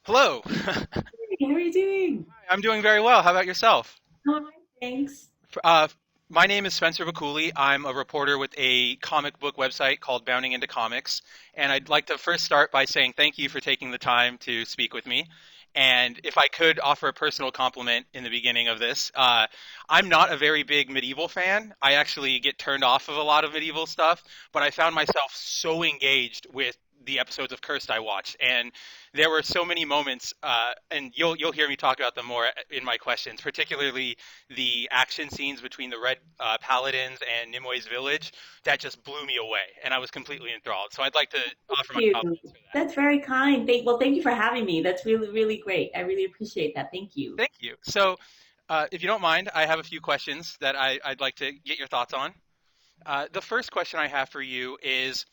Hello. Hey, how are you doing? I'm doing very well. How about yourself? All right, thanks. Uh, my name is Spencer Baculi. I'm a reporter with a comic book website called Bounding into Comics. And I'd like to first start by saying thank you for taking the time to speak with me. And if I could offer a personal compliment in the beginning of this, I'm not a very big medieval fan. I actually get turned off of a lot of medieval stuff, but I found myself so engaged with the episodes of Cursed I watched, and there were so many moments, and you'll hear me talk about them more in my questions, particularly the action scenes between the Red Paladins and Nimue Village that just blew me away, and I was completely enthralled. So I'd like to offer my Thank you. compliments for that. That's very kind. Thank you for having me. That's really, really great. I really appreciate that. Thank you. Thank you. So, if you don't mind, I have a few questions that I'd like to get your thoughts on. The first question I have for you is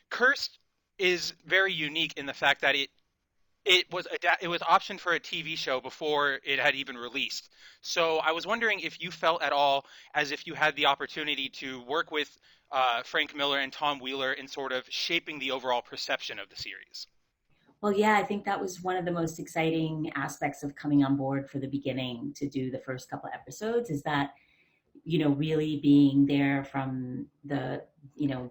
Cursed is very unique in the fact that it was optioned for a TV show before it had even released. So I was wondering if you felt at all as if you had the opportunity to work with Frank Miller and Tom Wheeler in sort of shaping the overall perception of the series. Well, yeah, I think that was one of the most exciting aspects of coming on board for the beginning to do the first couple episodes is that, really being there from the,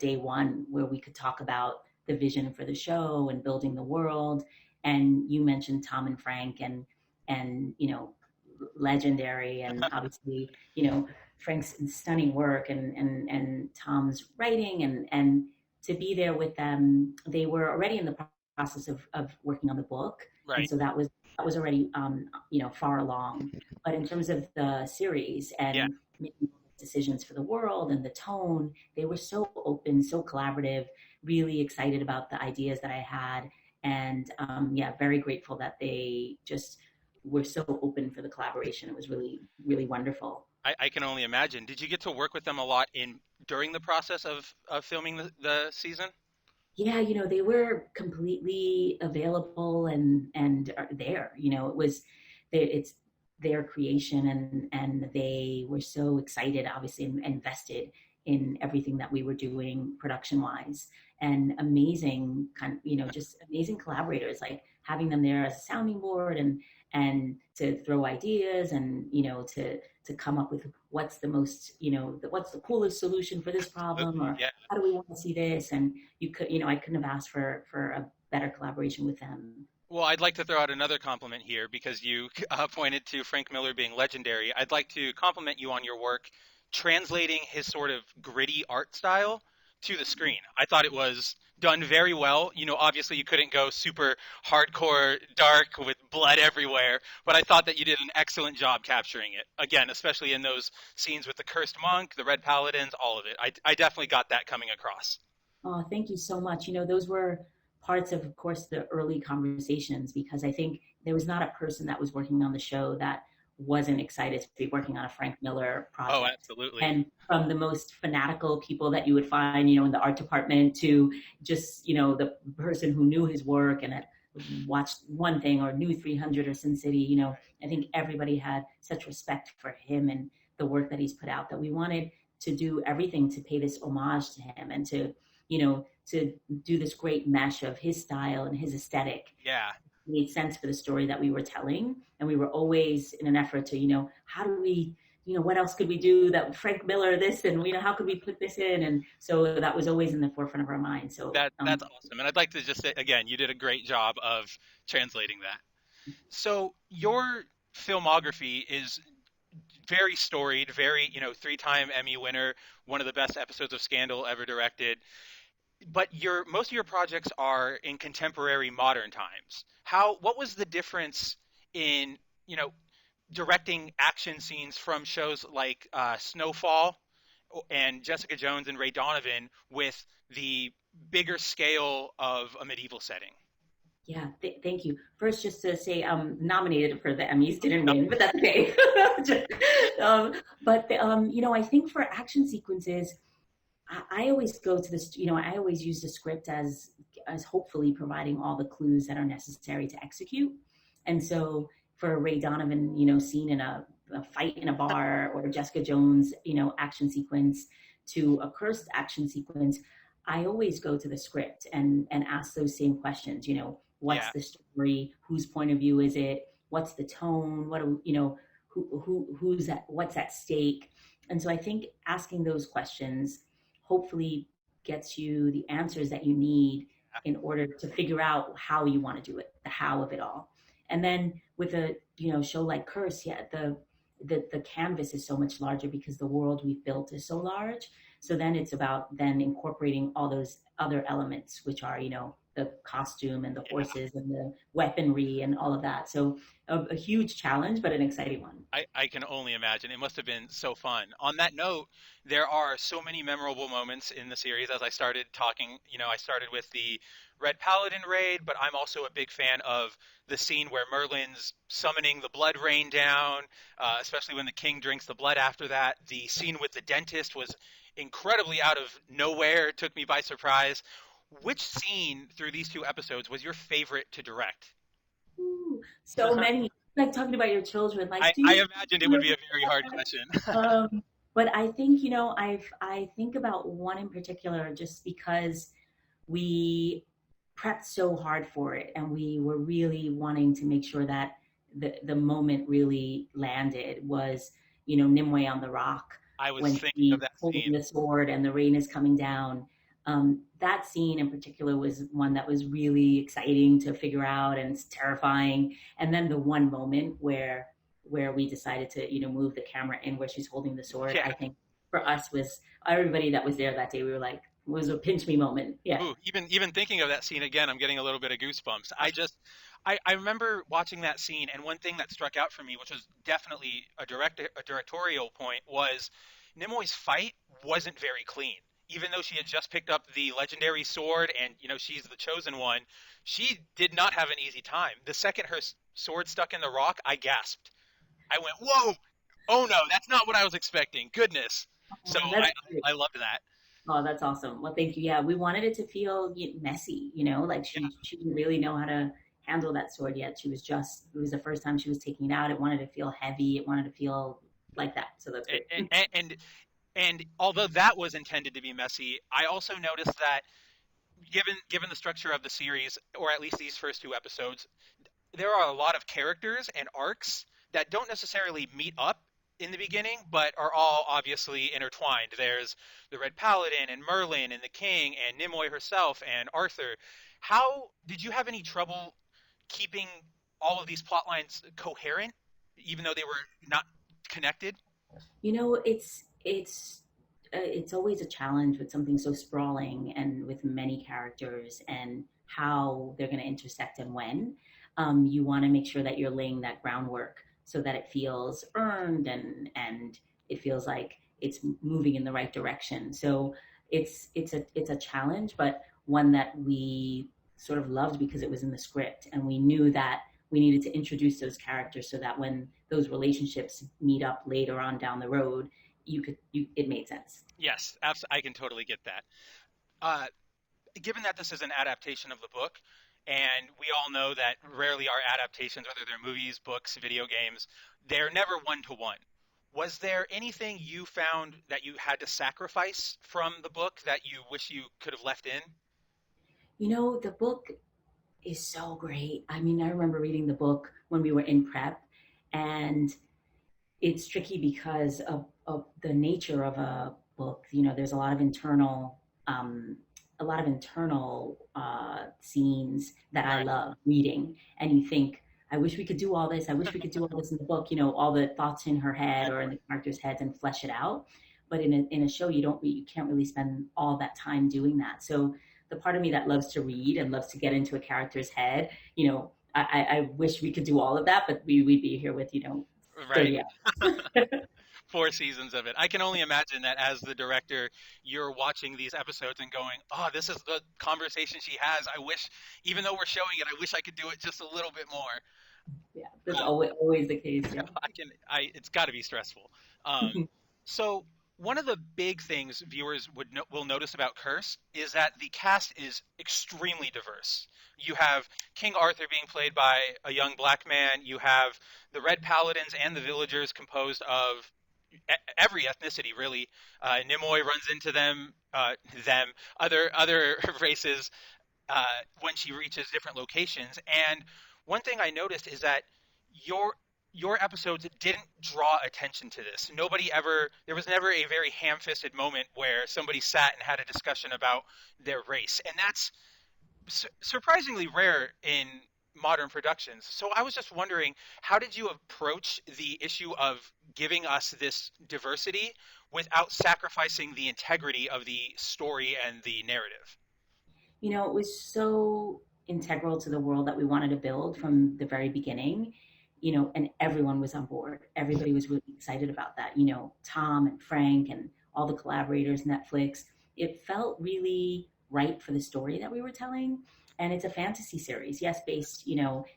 day one where we could talk about the vision for the show and building the world. And you mentioned Tom and Frank and legendary and obviously, Frank's stunning work and Tom's writing and to be there with them. They were already in the process of working on the book. And Right. so that was already far along. But in terms of the series Yeah. and making decisions for the world and the tone, they were so open, so collaborative, really excited about the ideas that I had. And yeah, very grateful that they just were so open for the collaboration. It was really, really wonderful. I can only imagine. Did you get to work with them a lot in during the process of filming the season? Yeah, they were completely available and are there. It's their creation and they were so excited, obviously, and invested in everything that we were doing production wise. And amazing just amazing collaborators, like having them there as a sounding board and to throw ideas and to come up with what's the most what's the coolest solution for this problem, or Yeah. how do we want to see this. And I couldn't have asked for a better collaboration with them. Well, I'd like to throw out another compliment here because you pointed to Frank Miller being legendary. I'd like to compliment you on your work translating his sort of gritty art style to the screen. I thought it was done very well. Obviously you couldn't go super hardcore dark with blood everywhere, but I thought that you did an excellent job capturing it. Again, especially in those scenes with the cursed monk, the red paladins, all of it. I definitely got that coming across. Oh, thank you so much. Those were parts of course, the early conversations, because I think there was not a person that was working on the show that wasn't excited to be working on a Frank Miller Oh, project. absolutely. And from the most fanatical people that you would find, in the art department to just, the person who knew his work and had watched one thing or knew 300 or Sin City, I think everybody had such respect for him and the work that he's put out that we wanted to do everything to pay this homage to him and to do this great mesh of his style and his aesthetic. Yeah. Made sense for the story that we were telling. And we were always in an effort to, how do we, what else could we do that Frank Miller this, and, how could we put this in? And so that was always in the forefront of our mind. So, That's awesome. And I'd like to just say again, you did a great job of translating that. So your filmography is very storied, very, three-time Emmy winner, one of the best episodes of Scandal ever directed. But your most of your projects are in contemporary modern times. What was the difference in, directing action scenes from shows like Snowfall and Jessica Jones and Ray Donovan with the bigger scale of a medieval setting? yeah, thank you. First, just to say, nominated for the Emmys, didn't win, but that's okay. um, but I think for action sequences, I always go to this, I always use the script as hopefully providing all the clues that are necessary to execute. And so for Ray Donovan, scene in a fight in a bar, or Jessica Jones, action sequence, to a cursed action sequence, I always go to the script and ask those same questions. what's Yeah, the story, whose point of view is it, what's the tone, what do you know, who's at, what's at stake. And so I think asking those questions hopefully gets you the answers that you need in order to figure out how you want to do it, the how of it all. And then with a show like Curse, yeah, the canvas is so much larger because the world we've built is so large. So then it's about then incorporating all those other elements, which are the costume and the yeah. horses and the weaponry and all of that. So a huge challenge, but an exciting one. I can only imagine. It must have been so fun. On that note, there are so many memorable moments in the series. As I started talking, I started with the Red Paladin raid, but I'm also a big fan of the scene where Merlin's summoning the blood rain down, especially when the king drinks the blood after that. The scene with the dentist was incredibly out of nowhere, took me by surprise. Which scene through these two episodes was your favorite to direct? Ooh, so many. Like talking about your children, like, do I you imagined it would be a very hard question. but I think, I think about one in particular just because we prepped so hard for it and we were really wanting to make sure that the moment really landed was, Nimue on the rock I was when thinking of she's that holding scene. the sword and the rain is coming down. That scene in particular was one that was really exciting to figure out and it's terrifying. And then the one moment where we decided to move the camera in where she's holding the sword, Yeah. I think for us was everybody that was there that day. We were like, it was a pinch me moment. Yeah. Ooh, even thinking of that scene again, I'm getting a little bit of goosebumps. I remember watching that scene, and one thing that struck out for me, which was definitely a directorial point, was Nimoy's fight wasn't very clean. Even though she had just picked up the legendary sword, and she's the chosen one, she did not have an easy time. The second her sword stuck in the rock, I gasped. I went, "Whoa! Oh no, that's not what I was expecting." Goodness. So Oh, that's great. I loved that. Oh, that's awesome. Well, thank you. Yeah, we wanted it to feel messy, like she didn't really know how to handle that sword yet. It was the first time she was taking it out. It wanted to feel heavy. It wanted to feel like that. So that's great. And although that was intended to be messy, I also noticed that given the structure of the series, or at least these first two episodes, there are a lot of characters and arcs that don't necessarily meet up in the beginning, but are all obviously intertwined. There's the Red Paladin and Merlin and the King and Nimue herself and Arthur. How did you have any trouble keeping all of these plot lines coherent, even though they were not connected? It's always a challenge with something so sprawling and with many characters and how they're going to intersect and when. You want to make sure that you're laying that groundwork so that it feels earned and it feels like it's moving in the right direction. So it's a challenge, but one that we sort of loved because it was in the script and we knew that we needed to introduce those characters so that when those relationships meet up later on down the road, it made sense. Yes, I can totally get that. Uh, Given that this is an adaptation of the book, and we all know that rarely are adaptations, whether they're movies, books, video games, they're never one to one. Was there anything you found that you had to sacrifice from the book that you wish you could have left in? The book is so great. I mean, I remember reading the book when we were in prep, and it's tricky because of the nature of a book. There's a lot of internal scenes that I Right, love reading, and you think, I wish we could do all this. I wish we could do all this in the book. All the thoughts in her head or in the characters' heads and flesh it out. But in a show, you can't really spend all that time doing that. So the part of me that loves to read and loves to get into a character's head, I wish we could do all of that, but we'd be here with 30 right. hours. 4 seasons of it. I can only imagine that as the director, you're watching these episodes and going, "Oh, this is the conversation she has. I wish, even though we're showing it, I wish I could do it just a little bit more." Yeah, that's Uh, always the case. Yeah. it's got to be stressful. Um, so one of the big things viewers will notice about Curse is that the cast is extremely diverse. You have King Arthur being played by a young black man. You have the Red Paladins and the villagers composed of every ethnicity, really. Nimoy runs into them, other races. when she reaches different locations. And one thing I noticed is that your your episodes didn't draw attention to this. Nobody ever, there was never a very ham-fisted moment where somebody sat and had a discussion about their race, and that's surprisingly rare in modern productions. So I was just wondering, how did you approach the issue of giving us this diversity without sacrificing the integrity of the story and the narrative? It was so integral to the world that we wanted to build from the very beginning, and everyone was on board. Everybody was really excited about that. Tom and Frank and all the collaborators, Netflix. It felt really right for the story that we were telling. And it's a fantasy series, yes, based,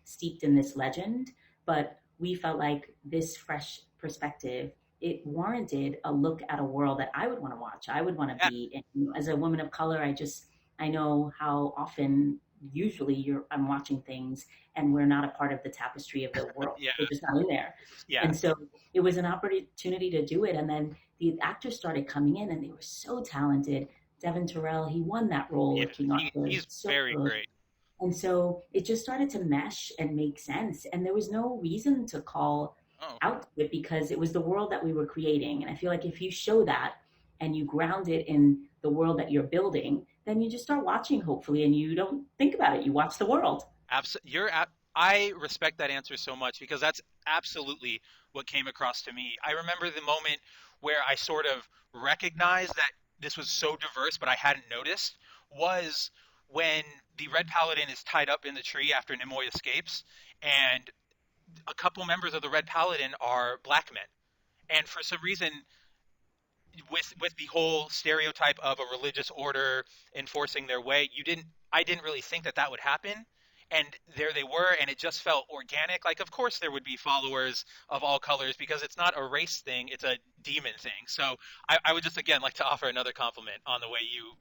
steeped in this legend, but we felt like this fresh perspective, it warranted a look at a world that I would want to watch. I would want to Yeah, be in. As a woman of color, I know how often, usually, I'm watching things and we're not a part of the tapestry of the world. yeah, We're just not in there. yeah, And so it was an opportunity to do it. And then the actors started coming in and they were so talented. Devin Terrell, he won that role yeah. of King Arthur. He's So very good. great. And so it just started to mesh and make sense. And there was no reason to call Oh, out to it because it was the world that we were creating. And I feel like if you show that and you ground it in the world that you're building, then you just start watching, hopefully, and you don't think about it. You watch the world. absolutely. I respect that answer so much because that's absolutely what came across to me. I remember the moment where I sort of recognized that this was so diverse, but I hadn't noticed, was when the Red Paladin is tied up in the tree after Nimoy escapes, and a couple members of the Red Paladin are black men. And for some reason, with the whole stereotype of a religious order enforcing their way, you didn't I didn't really think that that would happen. And there they were, and it just felt organic. Like, of course, there would be followers of all colors because it's not a race thing; it's a demon thing. So, I would just again like to offer another compliment on the way you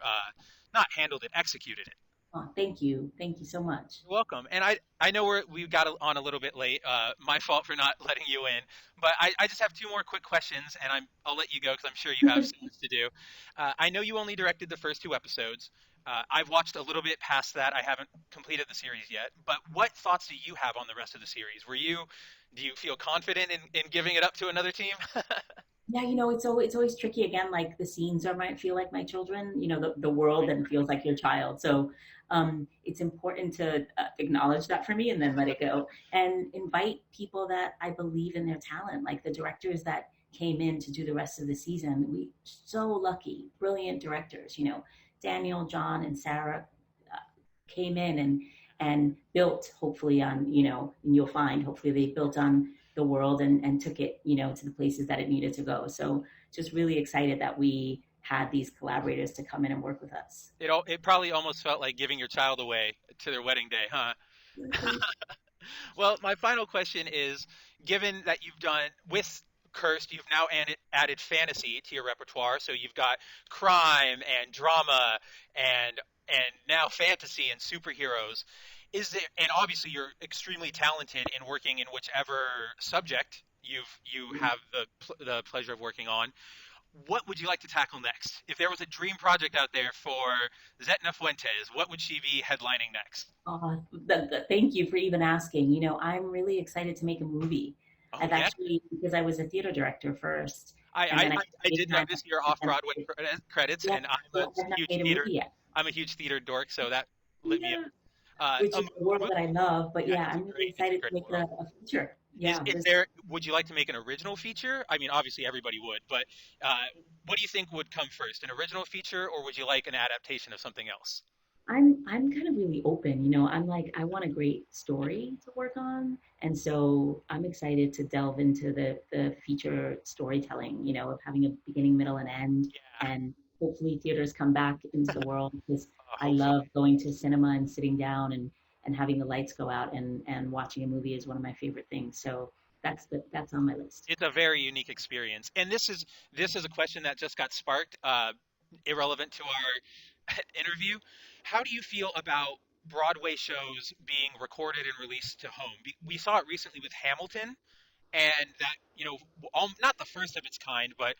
not handled it, executed it. Oh, thank you. Thank you so much. You're welcome. And I know we got on a little bit late. My fault for not letting you in. But I just have two more quick questions, and I'll let you go because I'm sure you have so much to do. I know you only directed the first two episodes. I've watched a little bit past that. I haven't completed the series yet. But what thoughts do you have on the rest of the series? Do you feel confident in giving it up to another team? Yeah, it's always tricky again. Like the scenes are might feel like my children. The world then feels like your child. So it's important to acknowledge that for me and then let it go and invite people that I believe in their talent, like the directors that came in to do the rest of the season. We so lucky, brilliant directors. Daniel, John, and Sarah came in and built hopefully on and you'll find hopefully they built on the world and took it to the places that it needed to go. So just really excited that we had these collaborators to come in and work with us. It probably almost felt like giving your child away to their wedding day, huh? Well, my final question is, given that you've done with Cursed, you've now added fantasy to your repertoire. So you've got crime and drama and now fantasy and superheroes. Is there, and obviously you're extremely talented in working in whichever subject you have the pleasure of working on. What would you like to tackle next? If there was a dream project out there for Zetna Fuentes, what would she be headlining next? Thank you for even asking. I'm really excited to make a movie. Oh I've yeah, actually, because I was a theater director first, I, and I, then I I I made did time. notice your off-Broadway credits, Yeah, and I'm a well, I've not huge made a theater. movie yet. I'm a huge theater dork, so that lit me up. Yeah, which is a A world movie, that I love. But yeah, yeah, I'm really it's a excited to great make world. a feature. Is Yeah, is there? Would you like to make an original feature? I mean, obviously everybody would, but what do you think would come first, an original feature, or would you like an adaptation of something else? I'm kind of really open. I'm like I want a great story to work on, and so I'm excited to delve into the feature storytelling. Of having a beginning, middle, and end, Yeah, and hopefully theaters come back into the world because I hopefully. love going to cinema and sitting down and having the lights go out and watching a movie is one of my favorite things. So that's on my list. It's a very unique experience, and this is a question that just got sparked, irrelevant to our interview. How do you feel about Broadway shows being recorded and released to home? We saw it recently with Hamilton, and that not the first of its kind, but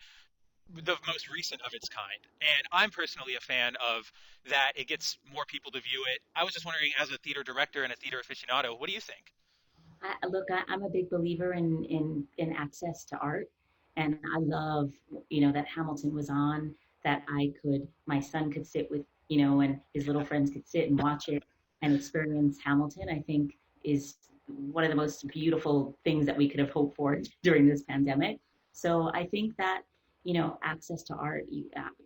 the most recent of its kind. And I'm personally a fan of that. It gets more people to view it. I was just wondering, as a theater director and a theater aficionado, what do you think? Look, I'm a big believer in access to art, and I love, that Hamilton was on, that my son could sit with, and his little friends could sit and watch it and experience Hamilton. I think is one of the most beautiful things that we could have hoped for during this pandemic. So I think that, access to art,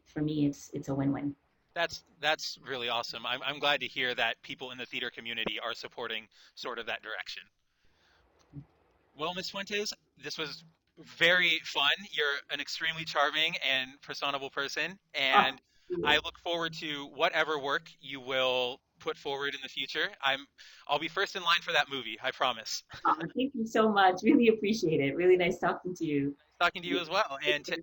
for me, it's a win-win. That's really awesome. I'm glad to hear that people in the theater community are supporting sort of that direction. Well, Ms. Fuentes, this was very fun. You're an extremely charming and personable person, Oh, and I look forward to whatever work you will put forward in the future. I'll be first in line for that movie, I promise. thank you so much. Really appreciate it. Really nice talking to you. Talking to you as well. And to